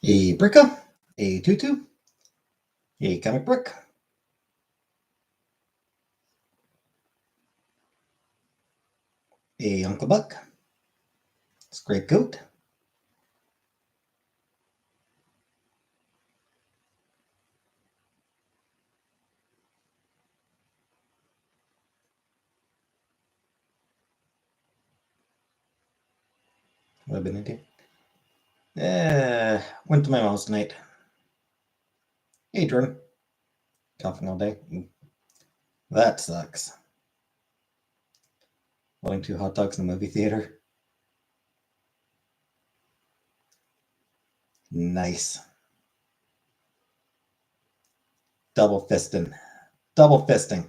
A Bricka, a Tutu, a Comic Book, a Uncle Buck, Scrape Goat, what have I been into? Went to my mom's tonight. Hey, Jordan. Coughing all day. That sucks. Holding 2 hot dogs in the movie theater. Nice. Double fisting. Double fisting.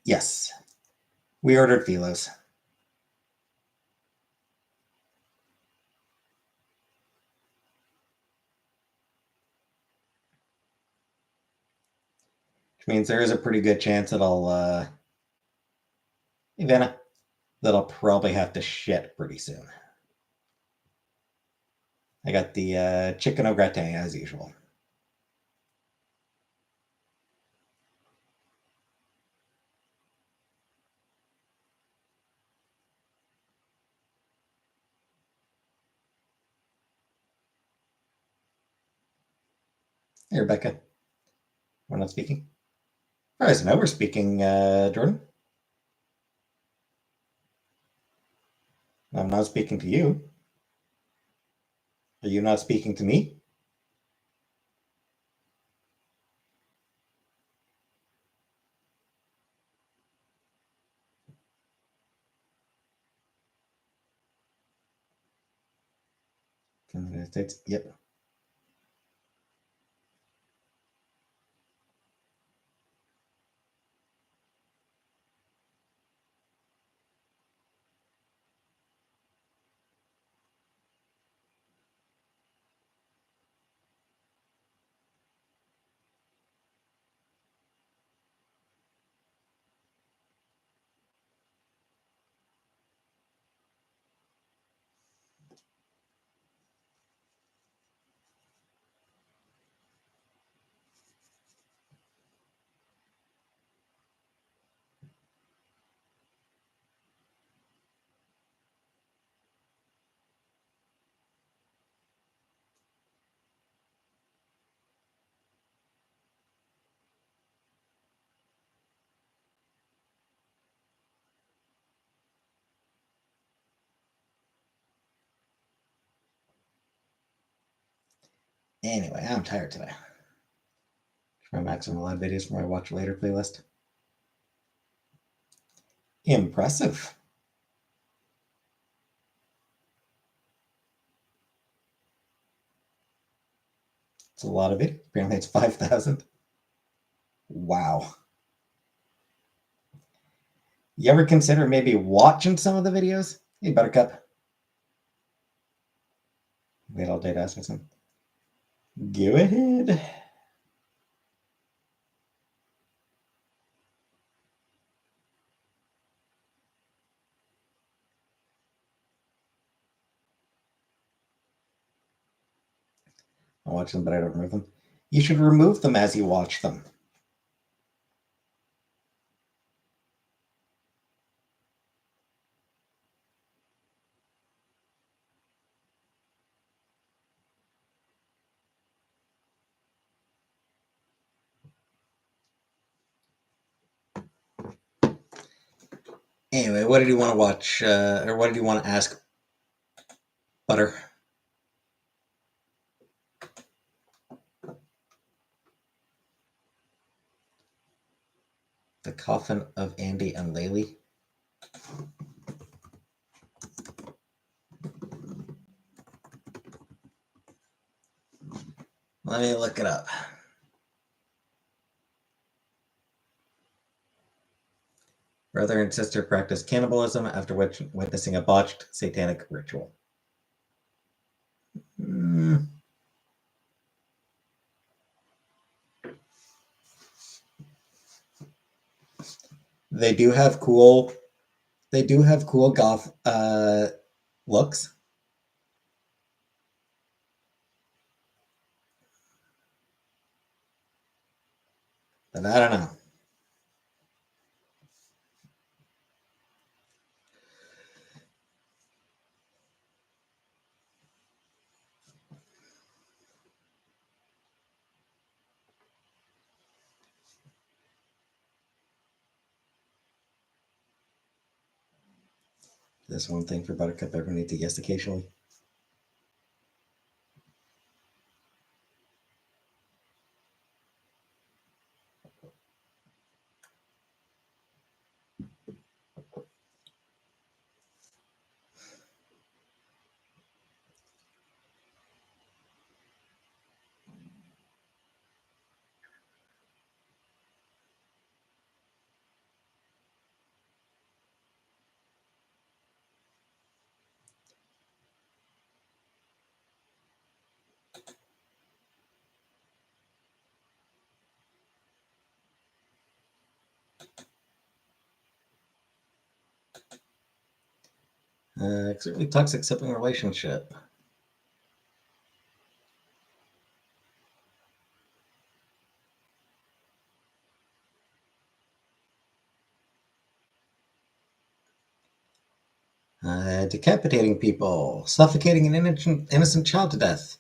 Yes. We ordered Philos. Which means there is a pretty good chance that hey, Vanna, that I'll probably have to shit pretty soon. I got the chicken au gratin as usual. Hey, Rebecca. We're not speaking. All right, so now we're speaking, Jordan. I'm not speaking to you. Are you not speaking to me? From the United States? Yep. Anyway, I'm tired today. My maximum live videos for my watch later playlist. Impressive. It's a lot of it. Apparently it's 5,000. Wow. You ever consider maybe watching some of the videos? Hey, Buttercup. Wait all day to ask me something. Go ahead. I watch them, but I don't remove them. You should remove them as you watch them. Anyway, what did you want to watch, or what did you want to ask Butter? The Coffin of Andy and Laylee. Let me look it up. Brother and sister practice cannibalism after witnessing a botched satanic ritual. They do have cool goth looks. But I don't know. This one thing for Buttercup ever need to guess occasionally. Extremely toxic sibling relationship. Decapitating people, suffocating an innocent child to death,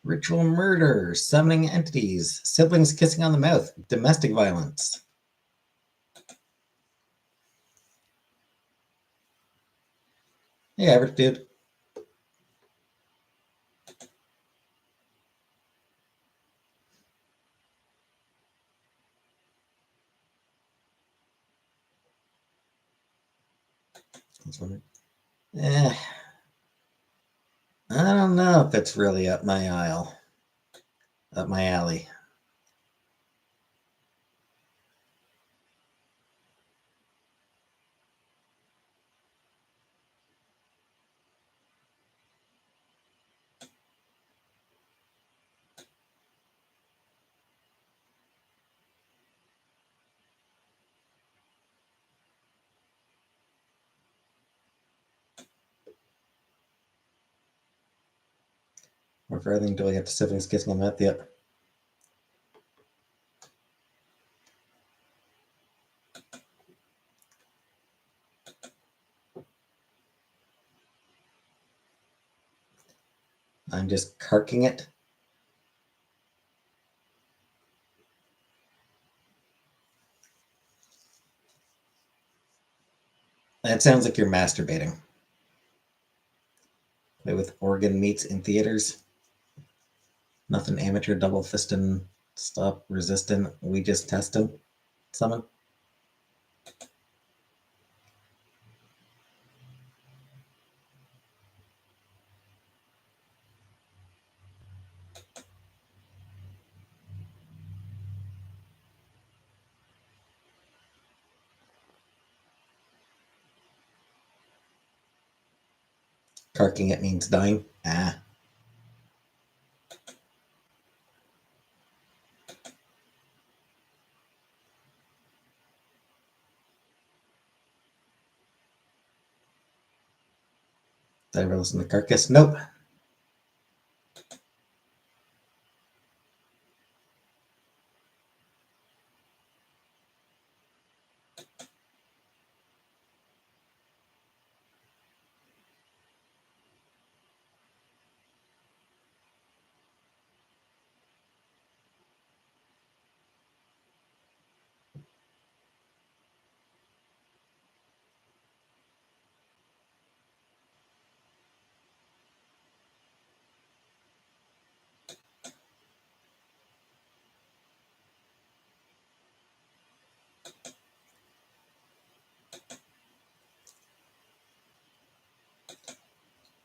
ritual murder, summoning entities, siblings kissing on the mouth, domestic violence. Hey, average dude. That's one. Eh, I don't know if it's really up my aisle, up my alley. Or for everything, do I have the siblings kissing on the mouth? Yep. I'm just carking it. It sounds like you're masturbating. Play with organ meats in theaters. Nothing amateur double fisting, stop resistant. We just test him. Summon. Carking it means dying. Ah. Did I ever listen to Carcass? Nope.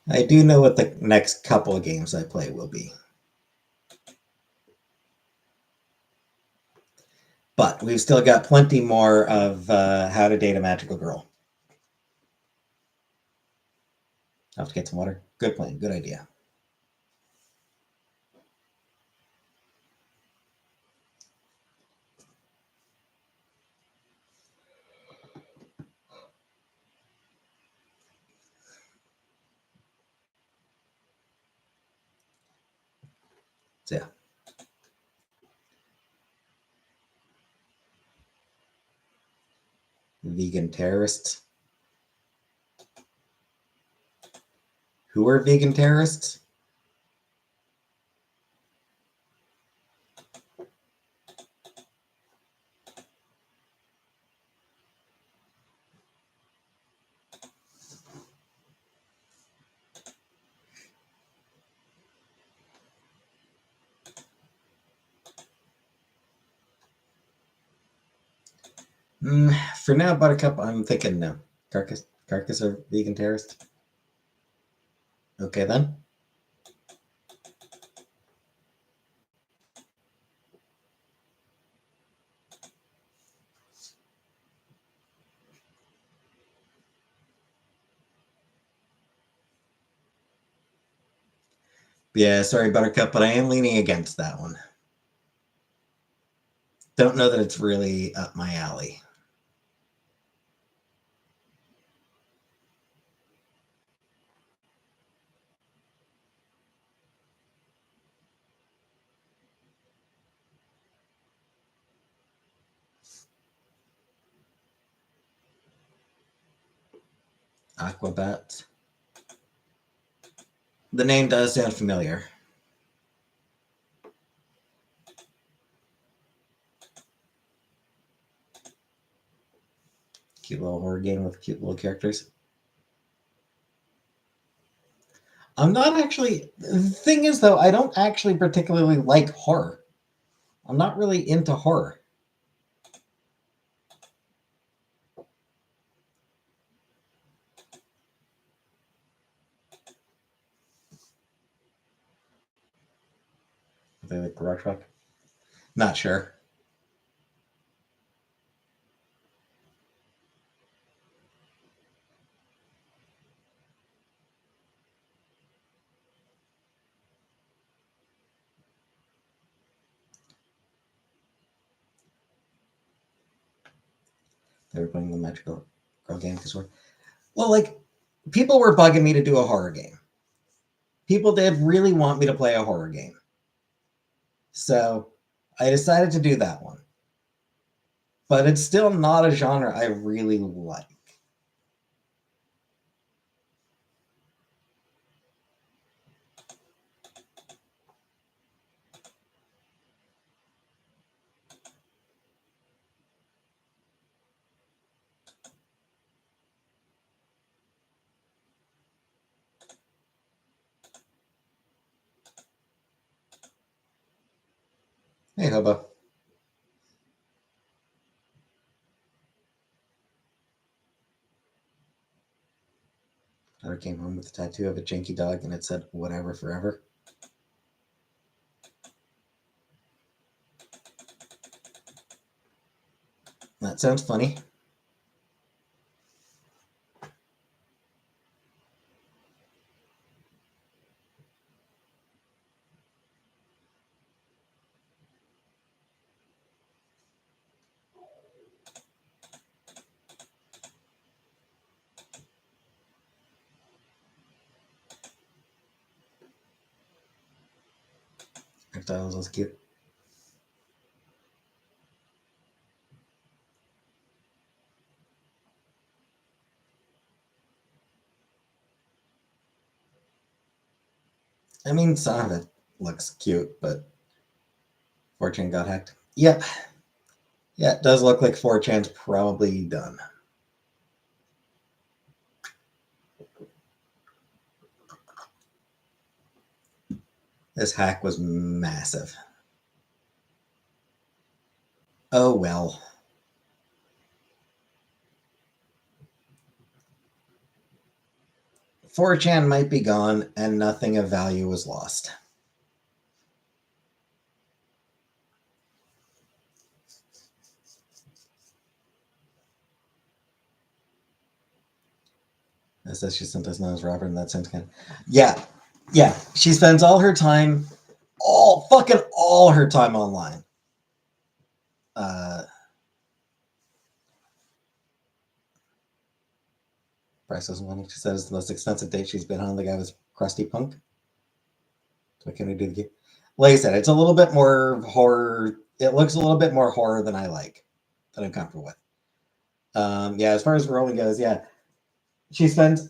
I do know what the next couple of games I play will be. But we've still got plenty more of How to Date a Magical Girl. I'll have to get some water. Good plan. Good idea. So yeah. Vegan terrorists. Who are vegan terrorists? For now, Buttercup, I'm thinking no. Carcass are vegan terrorist. Okay then. Yeah, sorry, Buttercup, but I am leaning against that one. Don't know that it's really up my alley. Aquabat. The name does sound familiar. Cute little horror game with cute little characters. I'm not actually. The thing is, though, I don't actually particularly like horror. I'm not really into horror. They like the rock truck. Not sure. They were playing the magical girl game because we're well, like people were bugging me to do a horror game. People did really want me to play a horror game, so I decided to do that one. But it's still not a genre I really like. Hey, Hobo. I came home with a tattoo of a janky dog and it said whatever forever. That sounds funny. I thought it was cute. I mean, some of it looks cute, but 4chan got hacked. Yep. Yeah, it does look like 4chan's probably done. This hack was massive. Oh well. 4chan might be gone and nothing of value was lost. It says she sometimes knows Robert, and that sounds kind of. Yeah. Yeah. She spends all her time, all her time online. Bryce doesn't want to. She says the most expensive date she's been on. The guy was Krusty Punk. So can we do the game? like I said, it's a little bit more horror. It looks a little bit more horror than I like, that I'm comfortable with. Yeah, as far as Rowling goes, yeah, she spends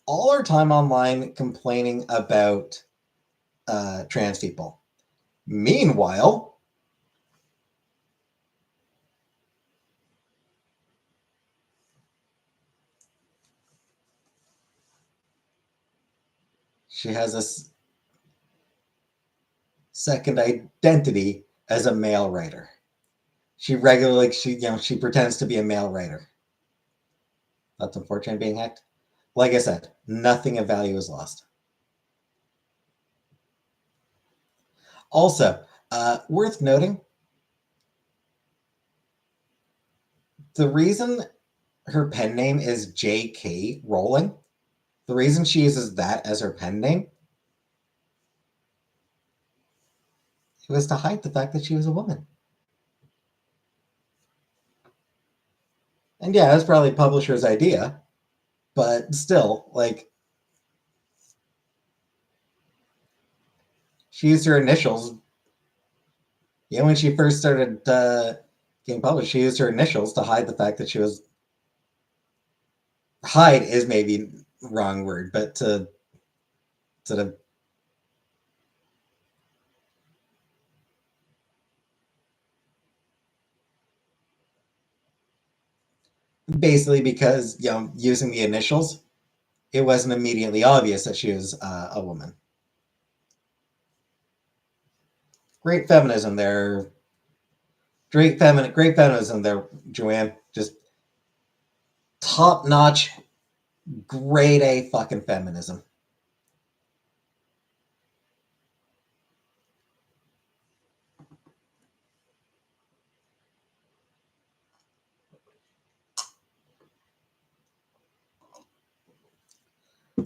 all her time online complaining about trans people. Meanwhile, she has a second identity as a male writer. She regularly, she pretends to be a male writer. That's unfortunate being hacked. Like I said, nothing of value is lost. Also, worth noting, the reason her pen name is J.K. Rowling, the reason she uses that as her pen name, it was to hide the fact that she was a woman. And yeah, it was probably publisher's idea, but still, like, she used her initials. Yeah, when she first started getting published, she used her initials to hide the fact that she was. Hide is maybe wrong word, but to sort of basically because using the initials, it wasn't immediately obvious that she was a woman. Great feminism there. Great feminism there, Joanne. Just top notch, grade A fucking feminism.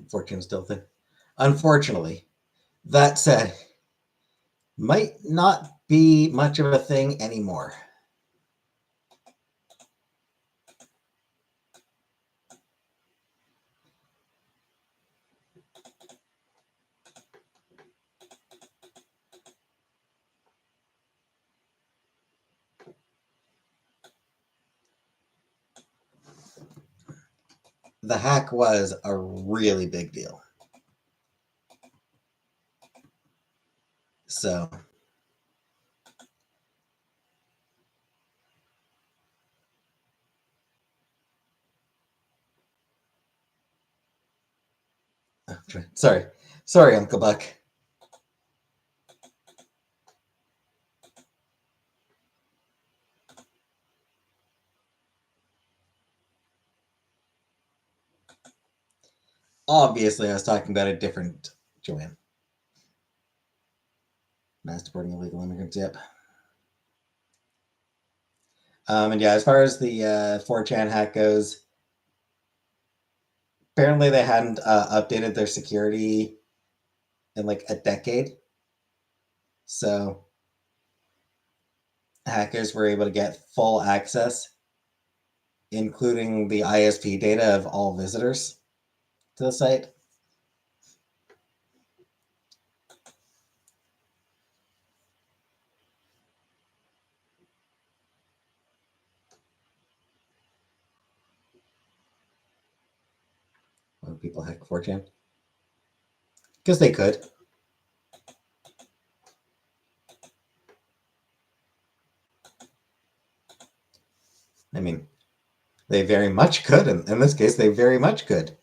Fortune still thing. Unfortunately, that said, might not be much of a thing anymore. The hack was a really big deal. So, sorry. Sorry, Uncle Buck. Obviously, I was talking about a different Joanne. Mass deporting illegal immigrants, yep. And yeah, as far as the 4chan hack goes, apparently they hadn't updated their security in like a decade. So hackers were able to get full access, including the ISP data of all visitors to the site. When people hack 4chan, because they could. I mean, they very much could. In this case, they very much could.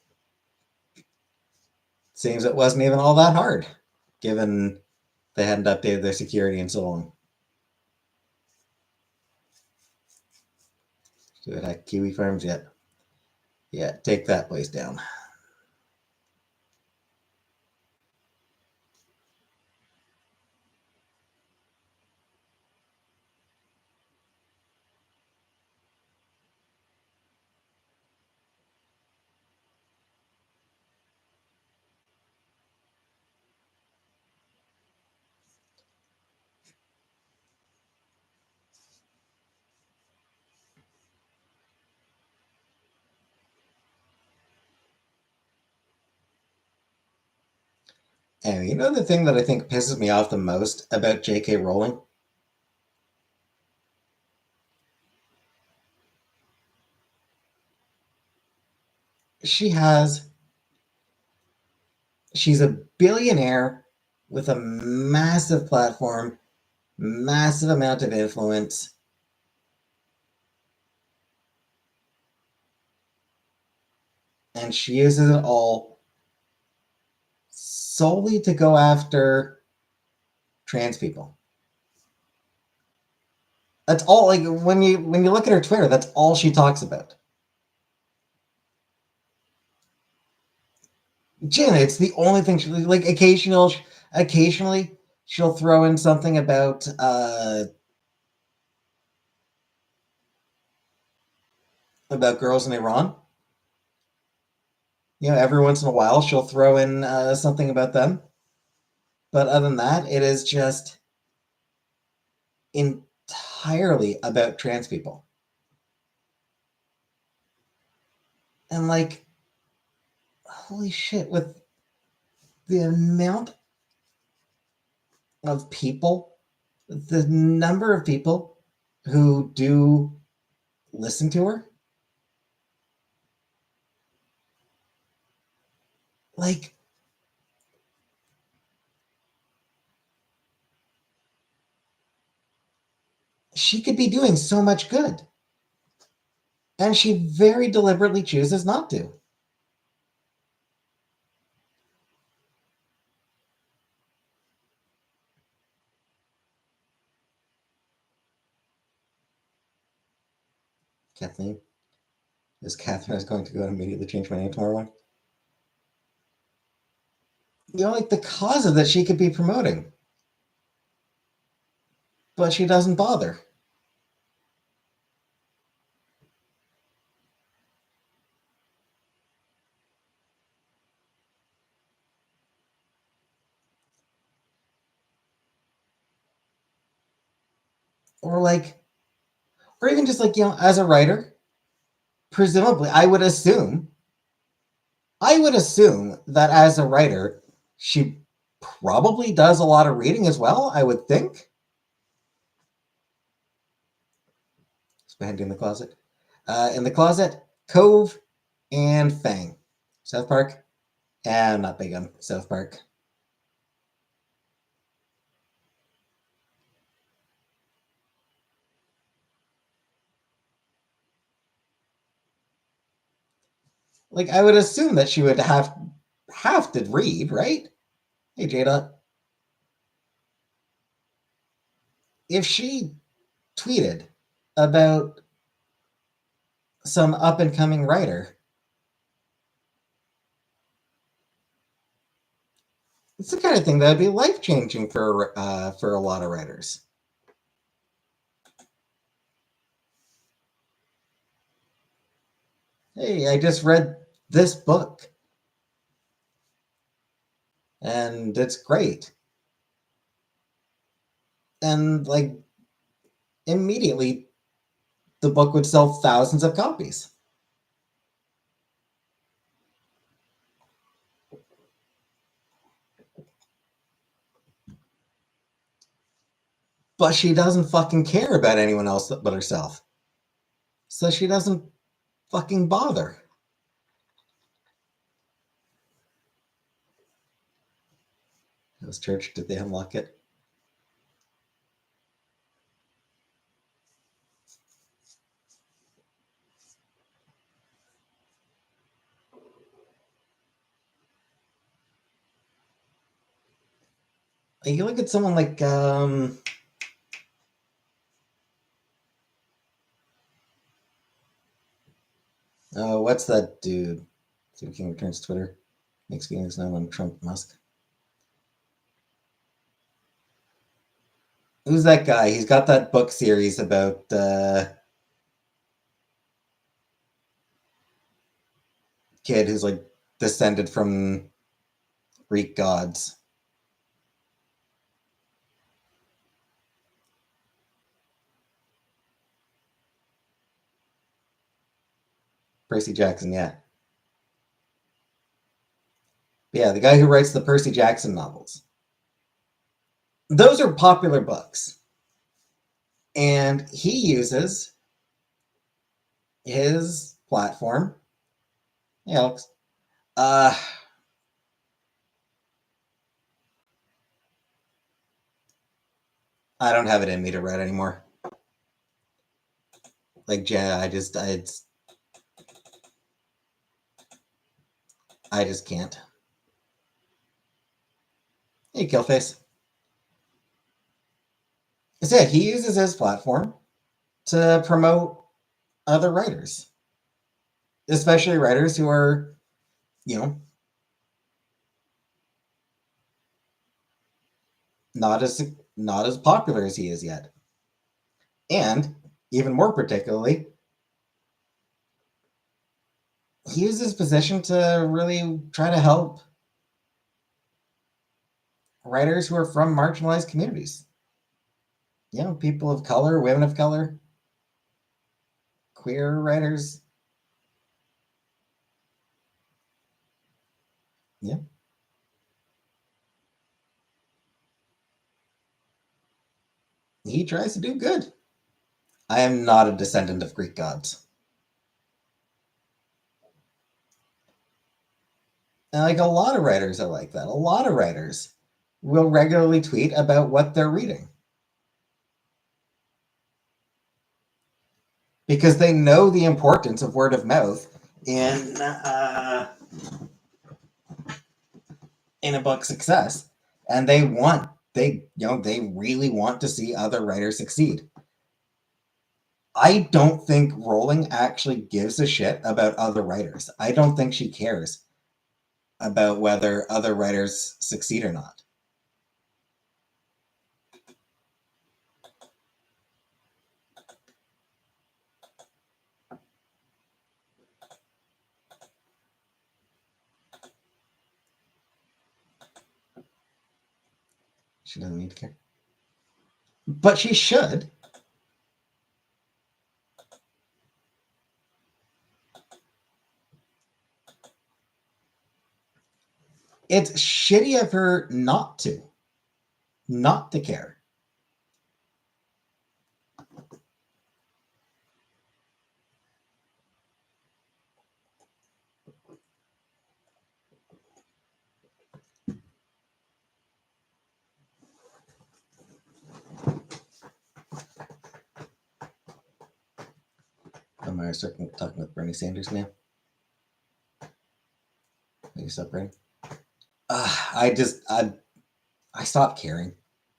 Seems it wasn't even all that hard, given they hadn't updated their security in so long. Do it hack Kiwi Farms yet? Yeah, take that place down. And you know the thing that I think pisses me off the most about J.K. Rowling? She has, she's a billionaire with a massive platform, massive amount of influence, and she uses it all solely to go after trans people. That's all. Like when you look at her Twitter, that's all she talks about. Jen, it's the only thing she like. Occasionally, she'll throw in something about girls in Iran. You know, every once in a while, she'll throw in something about them. But other than that, it is just entirely about trans people. And like, holy shit, with the amount of people, the number of people who do listen to her, like, she could be doing so much good. And she very deliberately chooses not to. Kathleen, is Catherine is going to go and immediately change my name tomorrow morning? You know, like the causes that she could be promoting, but she doesn't bother. Or like, or even just like, as a writer, presumably, I would assume that as a writer, she probably does a lot of reading as well, I would think. Behind in the closet. In the closet, Cove and Fang. South Park. And I'm not big on South Park. Like I would assume that she would have to read, right? Hey Jada, if she tweeted about some up and coming writer, it's the kind of thing that would be life changing for a lot of writers. Hey, I just read this book and it's great. And like immediately the book would sell thousands of copies. But she doesn't fucking care about anyone else but herself. So she doesn't fucking bother. How's church? Did they unlock it? You look at someone like oh, what's that dude? Stephen King returns to Twitter. Makes feelings known on Trump Musk. Who's that guy? He's got that book series about kid who's like descended from Greek gods. Percy Jackson, yeah. Yeah, the guy who writes the Percy Jackson novels. Those are popular books. And he uses his platform. Hey, Alex. Uh, I don't have it in me to write anymore. Like, I just can't. Hey, Killface. So yeah, he uses his platform to promote other writers, especially writers who are, you know, not as popular as he is yet. And even more particularly, he uses his position to really try to help writers who are from marginalized communities. People of color, women of color, queer writers. Yeah. He tries to do good. I am not a descendant of Greek gods. And like a lot of writers are like that. A lot of writers will regularly tweet about what they're reading because they know the importance of word of mouth in a book success, and they really want to see other writers succeed. I don't think Rowling actually gives a shit about other writers. I don't think she cares about whether other writers succeed or not. She doesn't need to care. But she should. It's shitty of her not to care. Am I starting talking with Bernie Sanders now? Are you stop writing? I stopped caring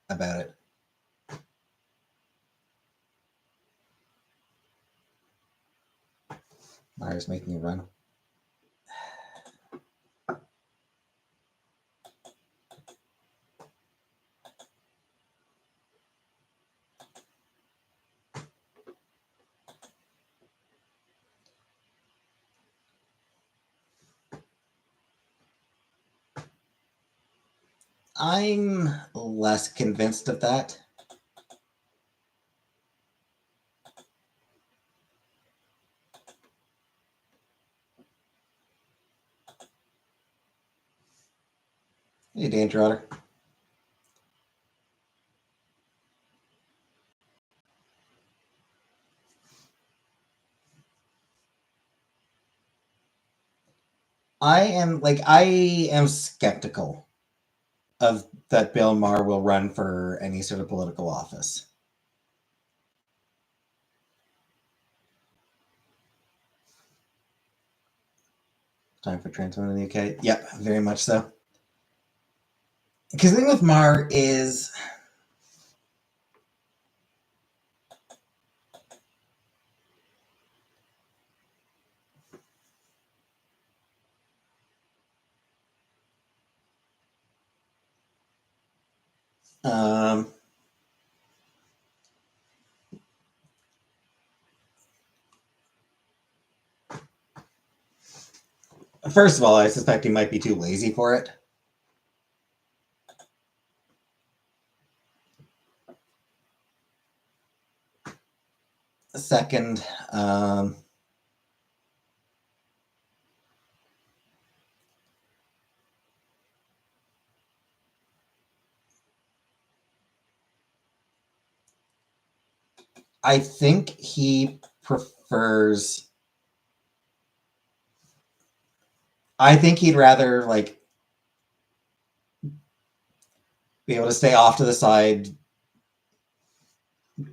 about it. Myra's making a run. I'm less convinced of that. Hey, Danger Otter. I am skeptical of that Bill Maher will run for any sort of political office. Time for transplant in the UK? Yep, very much so. Because the thing with Maher is first of all, I suspect he might be too lazy for it. Second, I think he prefers. I think he'd rather like be able to stay off to the side,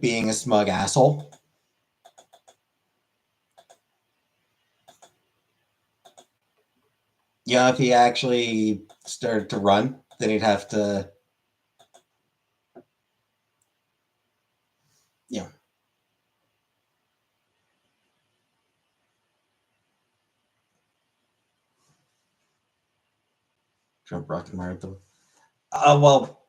being a smug asshole. Yeah, if he actually started to run, then he'd have to, you know, Trump rocket Mario. Well,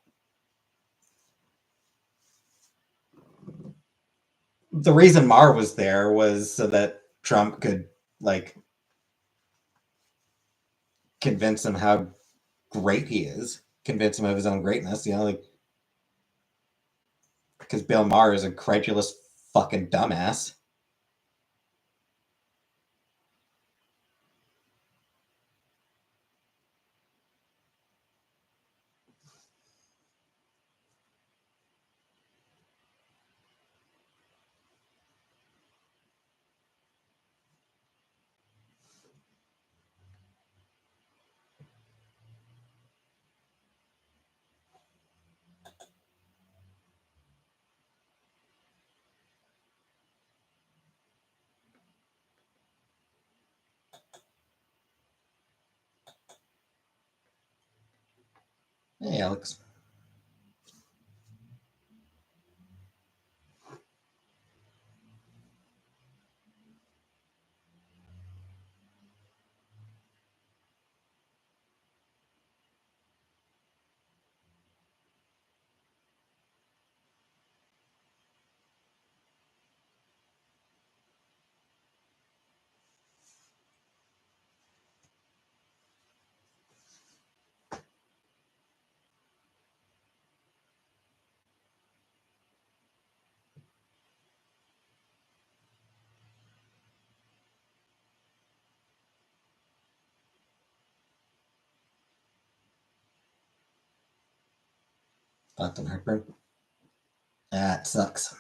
the reason Mar was there was so that Trump could like convince him how great he is, convince him of his own greatness. You know, like because Bill Maher is a credulous fucking dumbass. Hey, Alex. Fucking heartburn. That sucks.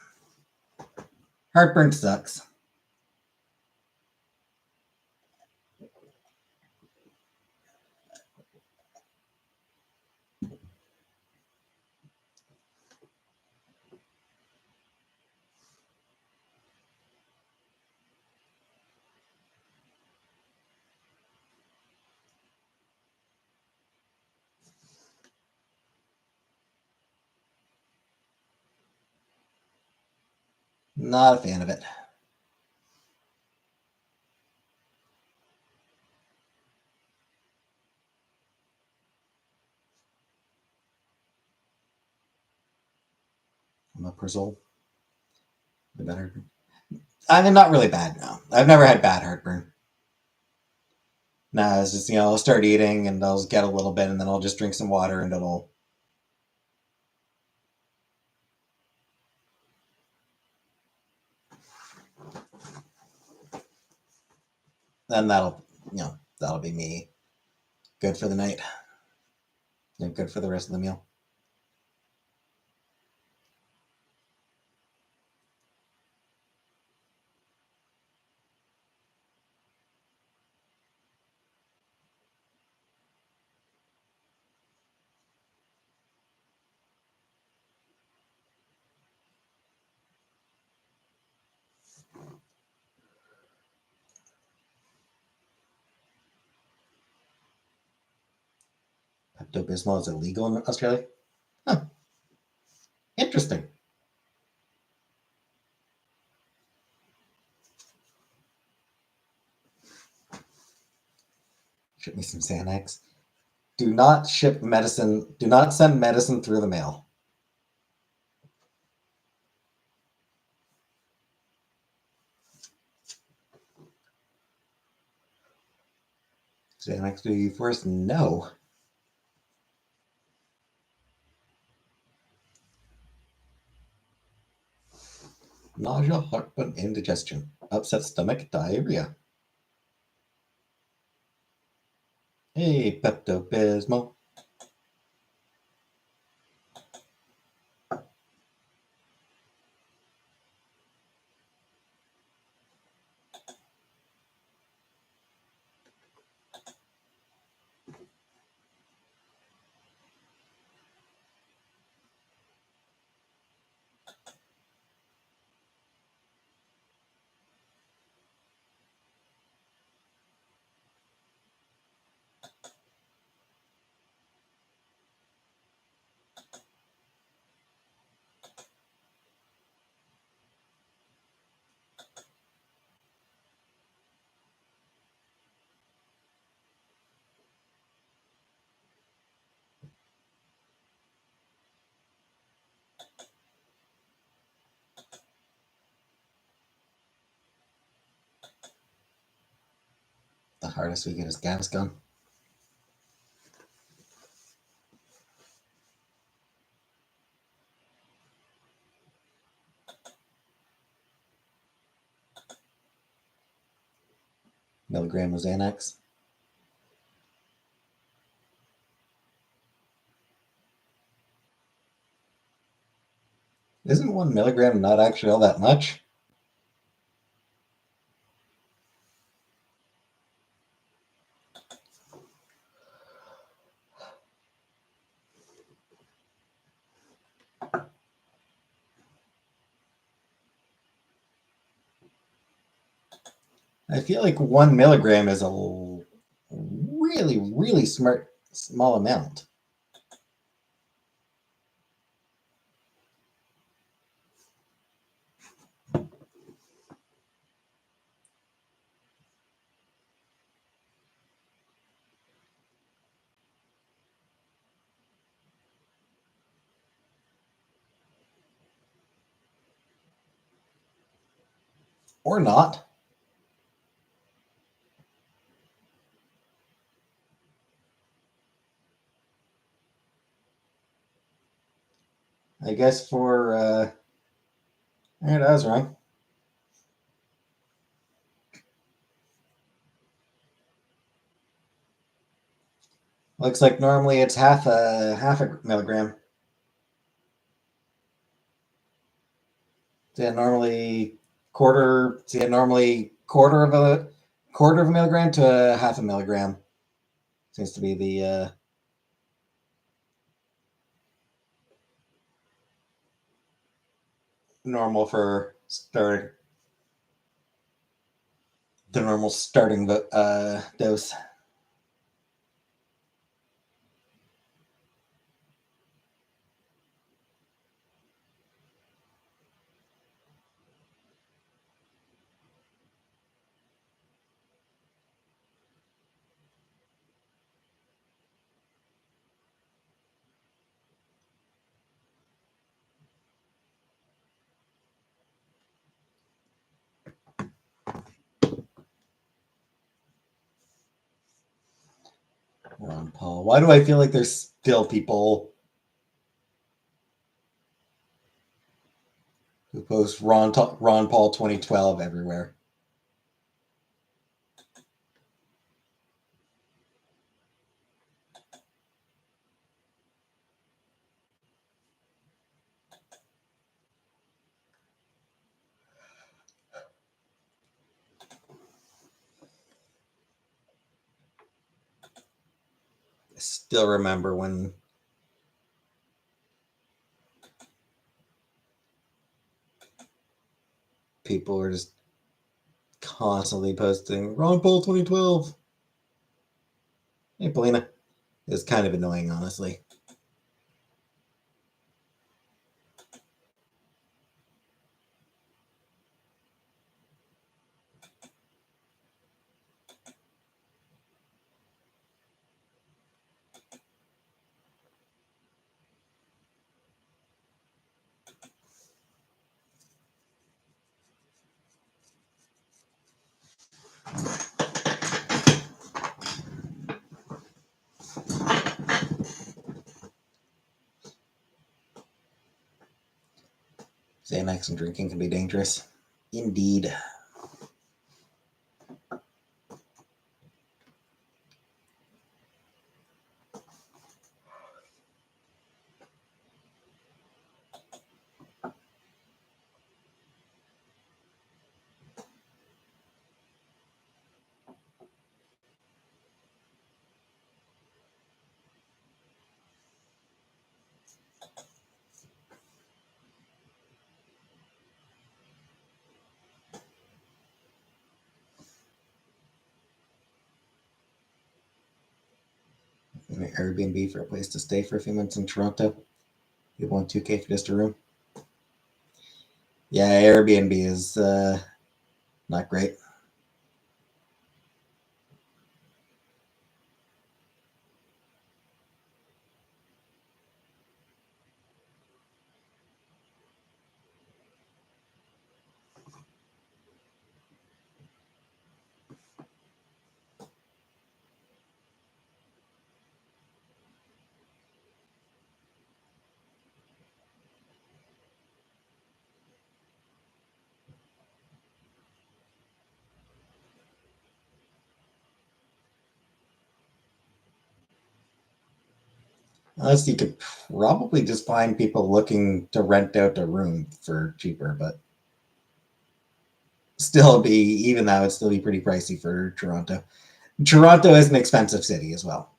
Heartburn sucks. Not a fan of it. I'm a Persil. The bad heartburn. I mean, not really bad. No, I've never had bad heartburn. Nah, it's just I'll start eating and I'll get a little bit, and then I'll just drink some water, and it'll. Then that'll be me. Good for the night. And good for the rest of the meal. Pepto Bismol is illegal in Australia. Huh. Interesting. Ship me some Xanax. Do not ship medicine. Do not send medicine through the mail. Xanax do you first? No. Nausea, heartburn, indigestion, upset stomach, diarrhea. Hey, Pepto Bismol. The hardest we get is Gaviscon. Milligram was Xanax. Isn't 1 milligram not actually all that much? I feel like 1 milligram is a really, really small amount. Or not. I guess for I was wrong. Looks like normally it's half a milligram. So yeah, normally quarter. So yeah, normally quarter of a milligram to a half a milligram seems to be the normal for start. The normal starting dose. Ron Paul. Why do I feel like there's still people who post Ron Paul 2012 everywhere? I still remember when people were just constantly posting Ron Paul 2012. Hey, Polina. It's kind of annoying, honestly. Xanax and drinking can be dangerous. Indeed. An Airbnb for a place to stay for a few months in Toronto. You want 2K for just a room? Yeah, Airbnb is not great. Unless you could probably just find people looking to rent out a room for cheaper, but still be, even that would still be pretty pricey for Toronto. Toronto is an expensive city as well.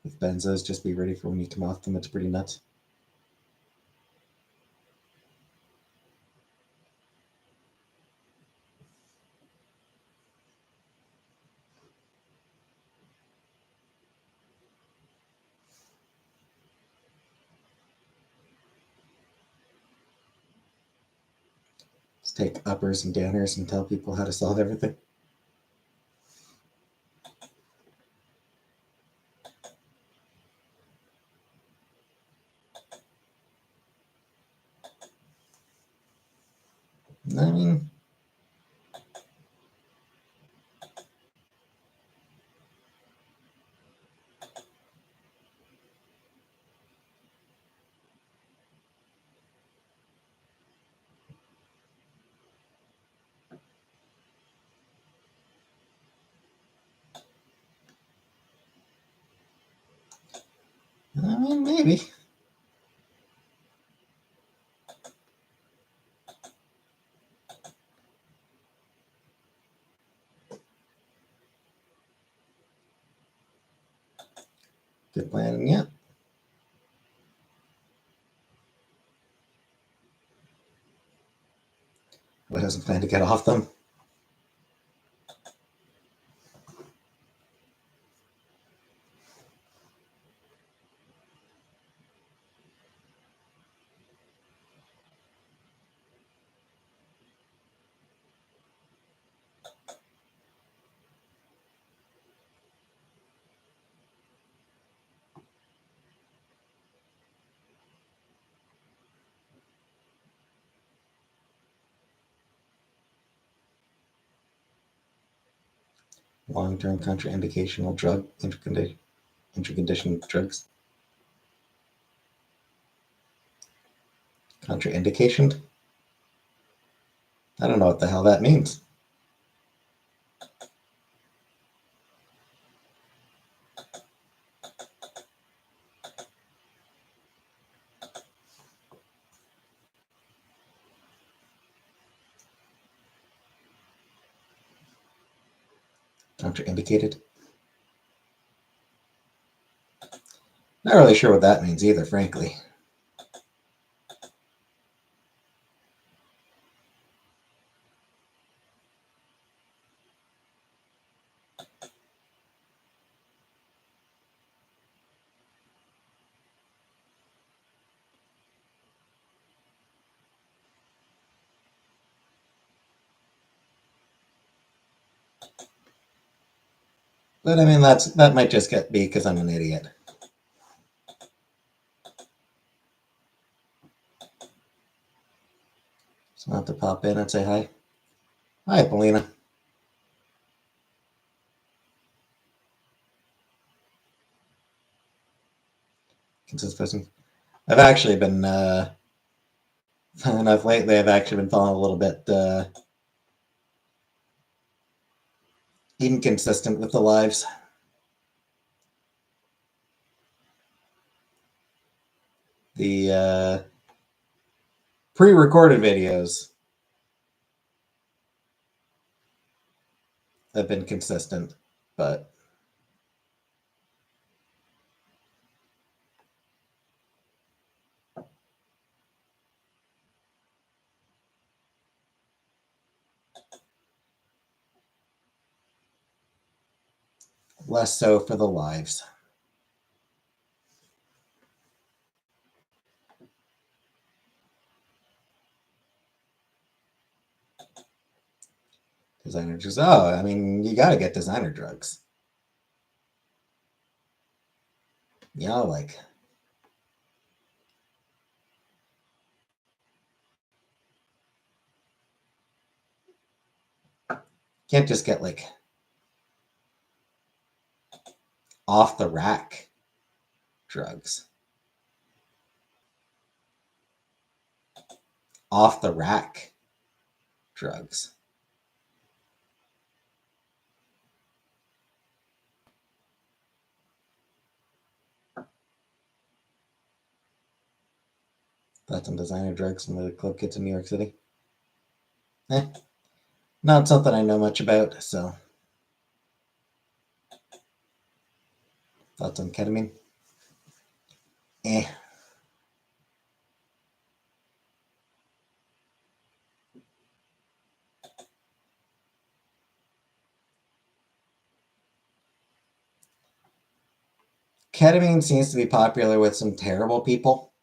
With benzos, just be ready for when you come off them. It's pretty nuts. Just take uppers and downers and tell people how to solve everything. I mean, maybe. Good planning, yeah. What doesn't plan to get off them? Long-term contraindicational drug interconditioned drugs. Contraindication? I don't know what the hell that means. Contraindicated? Not really sure what that means either, frankly. But I mean, that might just be because I'm an idiot. So I'll have to pop in and say hi. Hi, Polina. Consistent person. I've actually been, enough lately, I've actually been feeling a little bit inconsistent with the lives. The pre-recorded videos have been consistent, but less so for the lives. Designer drugs. Oh, I mean, you got to get designer drugs. You know, like, can't just get like off the rack drugs. off the rack drugs. Thought some designer drugs from the club kids in New York City. Not something I know much about, so. Thoughts on ketamine? Eh. Ketamine seems to be popular with some terrible people.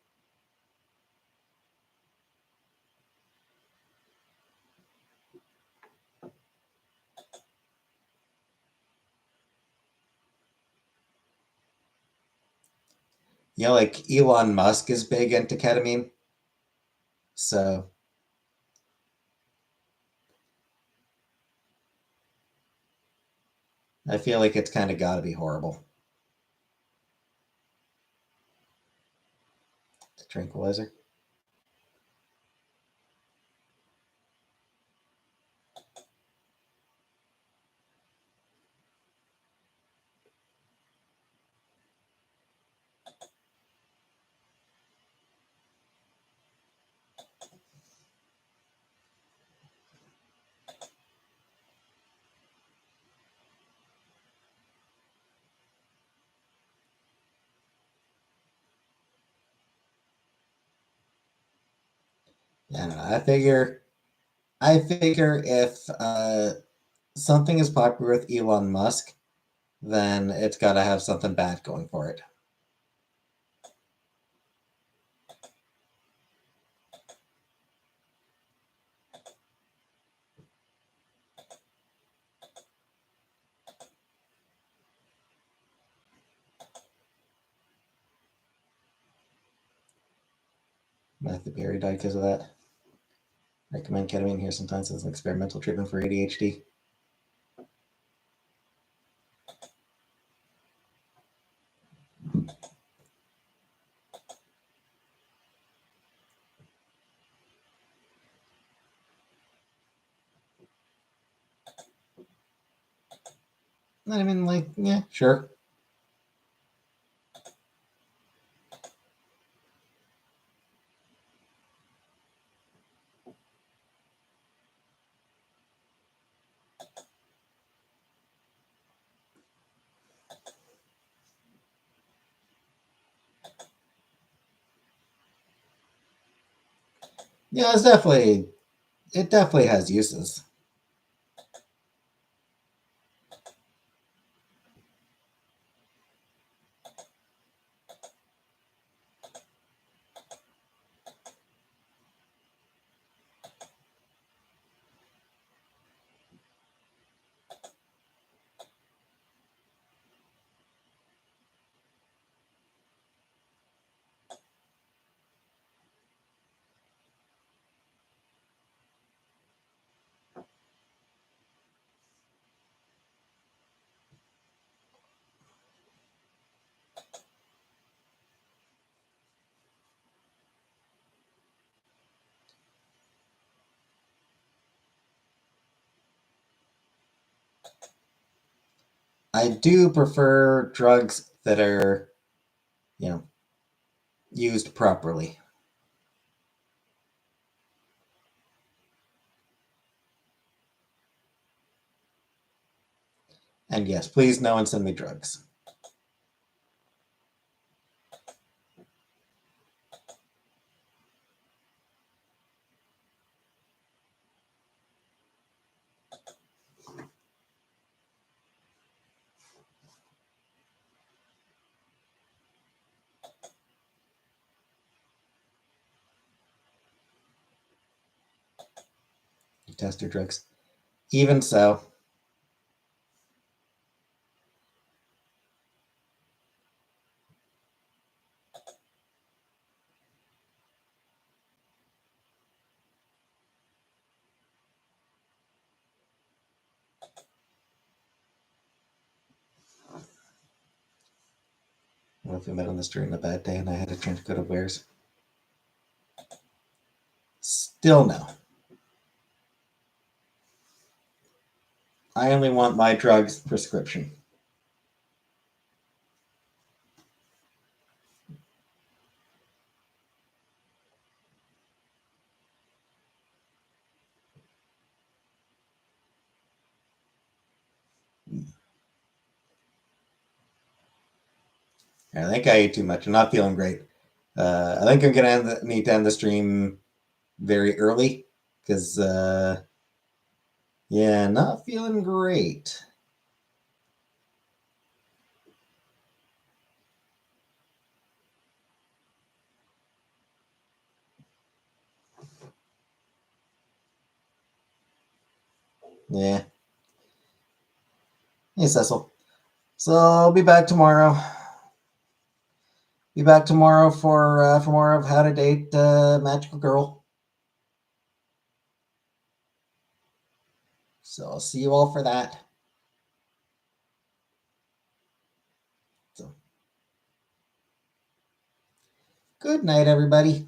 You know, like Elon Musk is big into ketamine. So I feel like it's kind of got to be horrible. The tranquilizer. Yeah, I don't know. I figure if something is popular with Elon Musk, then it's got to have something bad going for it. Matthew Berry died because of that. Recommend ketamine here sometimes as an experimental treatment for ADHD. I mean, like, yeah, sure. Yeah, it definitely has uses. I do prefer drugs that are, you know, used properly. And yes, please, no one send me drugs. You test your drugs. Even so, what if we met on the street on a bad day and I had a chance to go to Wares? Still no. I only want my drugs prescription. I think I ate too much. I'm not feeling great. I think I'm gonna need to end the stream very early because, yeah, not feeling great. Yeah. Hey, Cecil. So I'll be back tomorrow. Be back tomorrow for more of How to Date Magical Girl. So I'll see you all for that. So, good night, everybody.